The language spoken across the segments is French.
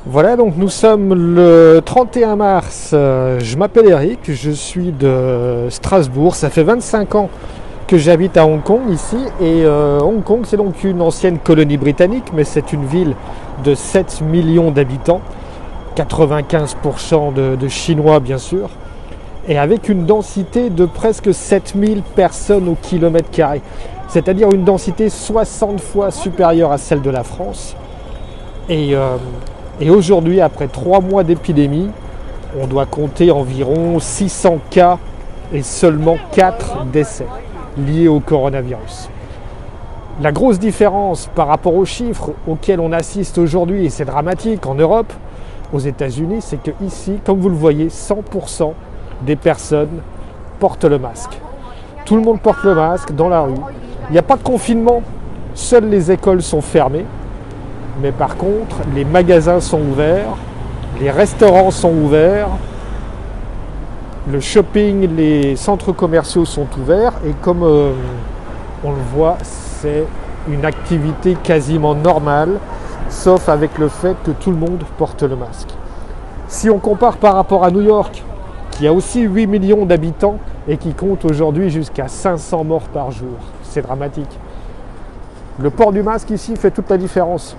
Voilà, donc nous sommes le 31 mars. Je m'appelle Eric, je suis de Strasbourg. Ça fait 25 ans que j'habite à Hong Kong ici. Et Hong Kong, c'est donc une ancienne colonie britannique, mais c'est une ville de 7 millions d'habitants, 95% de Chinois bien sûr, et avec une densité de presque 7000 personnes au kilomètre carré. C'est-à-dire une densité 60 fois supérieure à celle de la France. Et aujourd'hui, après 3 mois d'épidémie, on doit compter environ 600 cas et seulement 4 décès liés au coronavirus. La grosse différence par rapport aux chiffres auxquels on assiste aujourd'hui, et c'est dramatique en Europe, aux États-Unis, c'est que ici, comme vous le voyez, 100% des personnes portent le masque. Tout le monde porte le masque dans la rue. Il n'y a pas de confinement, seules les écoles sont fermées. Mais par contre, les magasins sont ouverts, les restaurants sont ouverts, le shopping, les centres commerciaux sont ouverts. Et comme on le voit, c'est une activité quasiment normale, sauf avec le fait que tout le monde porte le masque. Si on compare par rapport à New York, qui a aussi 8 millions d'habitants et qui compte aujourd'hui jusqu'à 500 morts par jour, c'est dramatique. Le port du masque ici fait toute la différence.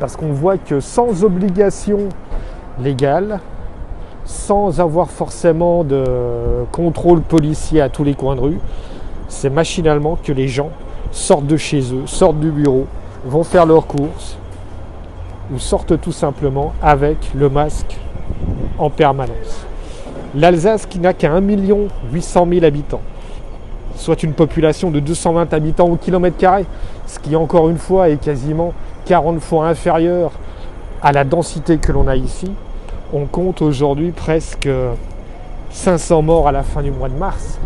Parce qu'on voit que sans obligation légale, sans avoir forcément de contrôle policier à tous les coins de rue, c'est machinalement que les gens sortent de chez eux, sortent du bureau, vont faire leurs courses ou sortent tout simplement avec le masque en permanence. L'Alsace, qui n'a qu'à 1 800 000 habitants, soit une population de 220 habitants au kilomètre carré, ce qui encore une fois est quasiment 40 fois inférieur à la densité que l'on a ici. On compte aujourd'hui presque 500 morts à la fin du mois de mars.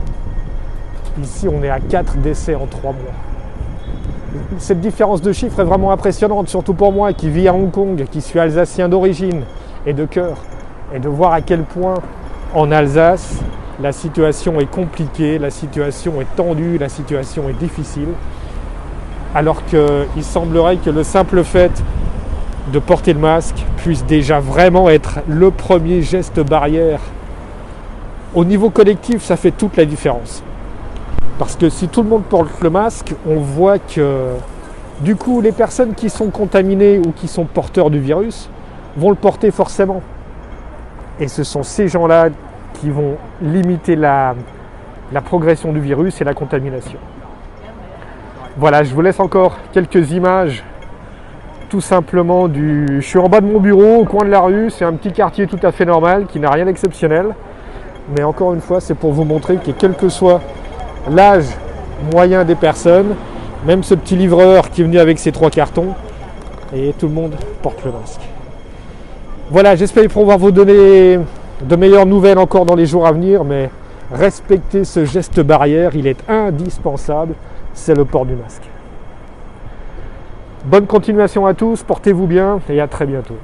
Ici, on est à 4 décès en 3 mois. Cette différence de chiffres est vraiment impressionnante, surtout pour moi qui vis à Hong Kong, qui suis alsacien d'origine et de cœur, et de voir à quel point en Alsace, la situation est compliquée, la situation est tendue, la situation est difficile. Alors qu'il semblerait que le simple fait de porter le masque puisse déjà vraiment être le premier geste barrière. Au niveau collectif, ça fait toute la différence. Parce que si tout le monde porte le masque, on voit que du coup, les personnes qui sont contaminées ou qui sont porteurs du virus vont le porter forcément. Et ce sont ces gens-là qui vont limiter la progression du virus et la contamination. Voilà, je vous laisse encore quelques images tout simplement Je suis en bas de mon bureau, au coin de la rue, c'est un petit quartier tout à fait normal, qui n'a rien d'exceptionnel. Mais encore une fois, c'est pour vous montrer que quel que soit l'âge moyen des personnes, même ce petit livreur qui est venu avec ses 3 cartons, et tout le monde porte le masque. Voilà, j'espère pouvoir vous donner de meilleures nouvelles encore dans les jours à venir, mais respectez ce geste barrière, il est indispensable. C'est le port du masque. Bonne continuation à tous, portez-vous bien et à très bientôt.